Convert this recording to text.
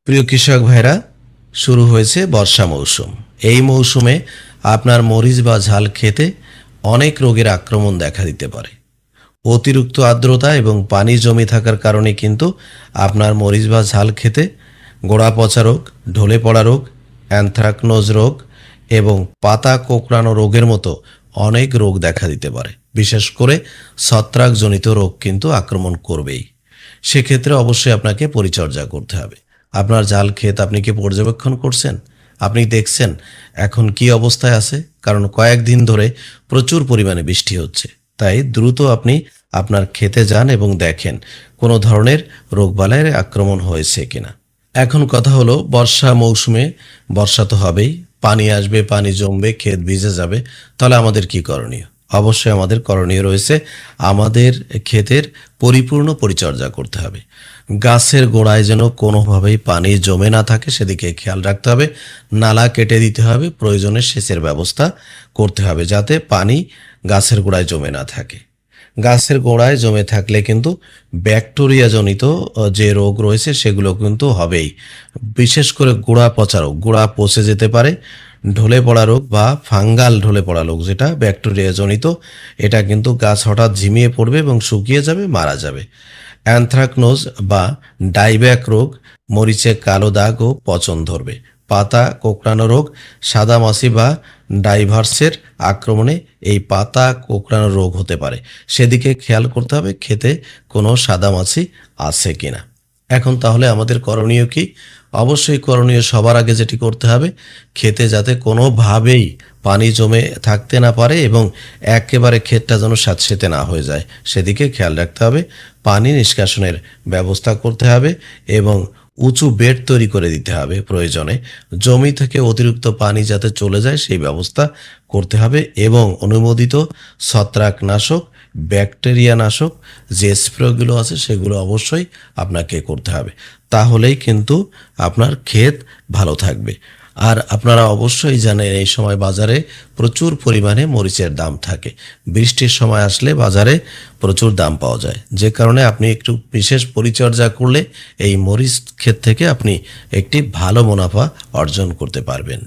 প্রিয় কৃষক ভাইরা, শুরু হয়েছে বর্ষা মৌসুম। এই মৌসুমে আপনার মরিচ বা ঝাল খেতে অনেক রোগের আক্রমণ দেখা দিতে পারে। অতিরিক্ত আর্দ্রতা এবং পানি জমে থাকার কারণে কিন্তু আপনার মরিচ বা ঝাল খেতে গোড়া পচা রোগ, ঢলে পড়া রোগ, অ্যানথ্রাকনোজ রোগ এবং পাতা কোঁকড়ানো রোগের মতো অনেক রোগ দেখা দিতে পারে। বিশেষ করে ছত্রাকজনিত রোগ কিন্তু আক্রমণ করবেই। সেক্ষেত্রে অবশ্যই আপনাকে পরিচর্যা করতে হবে। আপনার জাল ক্ষেত আপনি কি পর্যবেক্ষণ করছেন? আপনি দেখছেন এখন কি অবস্থায় আছে? কারণ কয়েকদিন ধরে প্রচুর পরিমাণে বৃষ্টি হচ্ছে। তাই দ্রুত আপনি আপনার ক্ষেতে যান এবং দেখেন কোনো ধরনের রোগবালাইয়ের আক্রমণ হয়েছে কিনা। এখন কথা হলো, বর্ষা মৌসুমে বর্ষা তো হবেই, পানি আসবে, পানি জমবে, ক্ষেত ভিজে যাবে। তাহলে আমাদের কি করণীয়? অবশ্যই আমাদের করণীয় রয়েছে। আমাদের ক্ষেতের পরিপূর্ণ পরিচর্যা করতে হবে। গাছের গোড়ায় যেন কোনোভাবেই পানি জমে না থাকে সেদিকে খেয়াল রাখতে হবে। নালা কেটে দিতে হবে, প্রয়োজনে সেচের ব্যবস্থা করতে হবে যাতে পানি গাছের গোড়ায় জমে না থাকে। গাছের গোড়ায় জমে থাকলে কিন্তু ব্যাকটেরিয়াজনিত যে রোগ রয়েছে সেগুলো কিন্তু হবেই। বিশেষ করে গোড়া পচা রোগ, গোড়া পচে যেতে পারে। ঢলে পড়া রোগ বা ফাঙ্গাল ঢলে পড়া রোগ, যেটা ব্যাকটেরিয়াজনিত, এটা কিন্তু গাছ হঠাৎ ঝিমিয়ে পড়বে এবং শুকিয়ে যাবে, মারা যাবে। অ্যানথ্রাকনোজ বা ডাইব্যাক রোগ, মরিচে কালো দাগ ও পচন ধরবে। পাতা কোঁকড়ানো রোগ, সাদামাছি বা ডাইভার্সের আক্রমণে এই পাতা কোঁকড়ানো রোগ হতে পারে। সেদিকে খেয়াল করতে হবে ক্ষেতে কোনো সাদামাছি আছে কিনা। এখন তাহলে আমাদের করণীয় কি? অবশ্যই করণীয় সবার আগে যেটি করতে হবে, ক্ষেতে যাতে কোনোভাবেই পানি জমে থাকতে না পারে এবং একেবারে ক্ষেতটা যেন স্যাঁতসেঁতে না হয়ে যায় সেদিকে খেয়াল রাখতে হবে। পানি নিষ্কাশনের ব্যবস্থা করতে হবে এবং উঁচু বেড তৈরি করে দিতে হবে। প্রয়োজনে জমি থেকে অতিরিক্ত পানি যাতে চলে যায় সেই ব্যবস্থা করতে হবে এবং অনুমোদিত ছত্রাকনাশক, ব্যাকটেরিয়া নাশক যে স্প্রেগুলো আছে সেগুলো অবশ্যই আপনাকে করতে হবে। তাহলেই কিন্তু আপনার ক্ষেত ভালো থাকবে। আর আপনারা অবশ্যই জানেন এই সময় বাজারে প্রচুর পরিমাণে মরিচের দাম থাকে। বৃষ্টির সময় আসলে বাজারে প্রচুর দাম পাওয়া যায়, যে কারণে আপনি একটু বিশেষ পরিচর্যা করলে এই মরিচ ক্ষেত থেকে আপনি একটি ভালো মুনাফা অর্জন করতে পারবেন।